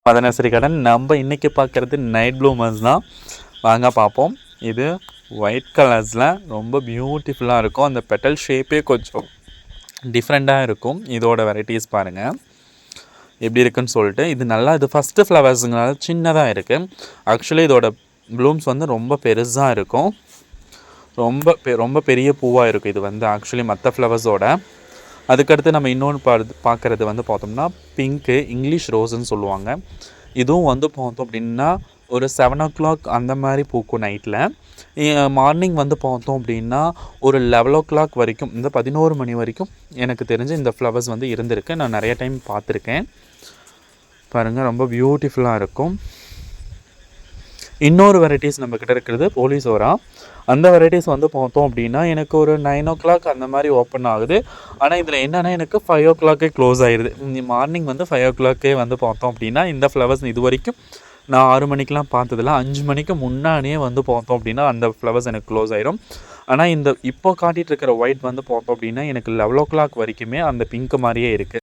மதனேஸ்வரி garden. நம்ம இன்றைக்கி பார்க்குறது நைட் ப்ளூமர்ஸ் தான். வாங்க பார்ப்போம். இது ஒயிட் கலர்ஸில் ரொம்ப பியூட்டிஃபுல்லாக இருக்கும். அந்த பெட்டல் ஷேப்பே கொஞ்சம் டிஃப்ரெண்ட்டாக இருக்கும். இதோட வெரைட்டிஸ் பாருங்கள் எப்படி இருக்குன்னு சொல்லிட்டு. இது நல்லா, இது ஃபஸ்ட்டு ஃப்ளவர்ஸுங்கனால சின்னதாக இருக்குது. ஆக்சுவலி இதோட ப்ளூம்ஸ் வந்து ரொம்ப பெருசாக இருக்கும். ரொம்ப பெரிய பூவாக இருக்கும் இது வந்து ஆக்சுவலி மற்ற ஃப்ளவர்ஸோட. அதுக்கடுத்து நம்ம இன்னொன்று பார்க்குறது வந்து பார்த்தோம்னா பிங்க்கு, இங்கிலீஷ் ரோஸுன்னு சொல்லுவாங்க. இதுவும் வந்து பார்த்தோம் அப்படின்னா ஒரு 7 o'clock அந்த மாதிரி பூக்கும் நைட்டில். மார்னிங் வந்து பார்த்தோம் அப்படின்னா ஒரு 11 o'clock வரைக்கும், இந்த 11 மணி வரைக்கும் எனக்கு தெரிஞ்சு இந்த ஃப்ளவர்ஸ் வந்து இருந்திருக்கு. நான் நிறைய டைம் பார்த்துருக்கேன். பாருங்கள், ரொம்ப பியூட்டிஃபுல்லாக இருக்கும். இன்னொரு வெரைட்டிஸ் நம்மக்கிட்ட இருக்கிறது போலிசோரா. அந்த வெரைட்டிஸ் வந்து பார்த்தோம் அப்படின்னா எனக்கு ஒரு 9 o'clock அந்த மாதிரி ஓப்பன் ஆகுது. ஆனால் இதில் என்னென்னா எனக்கு 5 o'clock க்ளோஸ் ஆயிடுது. மார்னிங் வந்து 5 o'clock வந்து பார்த்தோம் அப்படின்னா இந்த ஃப்ளவர்ஸ் இது வரைக்கும் நான் 6 மணிக்கெலாம் பார்த்ததில்ல. 5 மணிக்கு முன்னாடியே வந்து பார்த்தோம் அப்படின்னா அந்த ஃப்ளவர்ஸ் எனக்கு க்ளோஸ் ஆயிரும். ஆனால் இந்த இப்போ காட்டிகிட்டு இருக்கிற ஒயிட் வந்து பார்த்தோம் அப்படின்னா எனக்கு 11 o'clock வரைக்குமே அந்த பிங்க் மாதிரியே இருக்குது.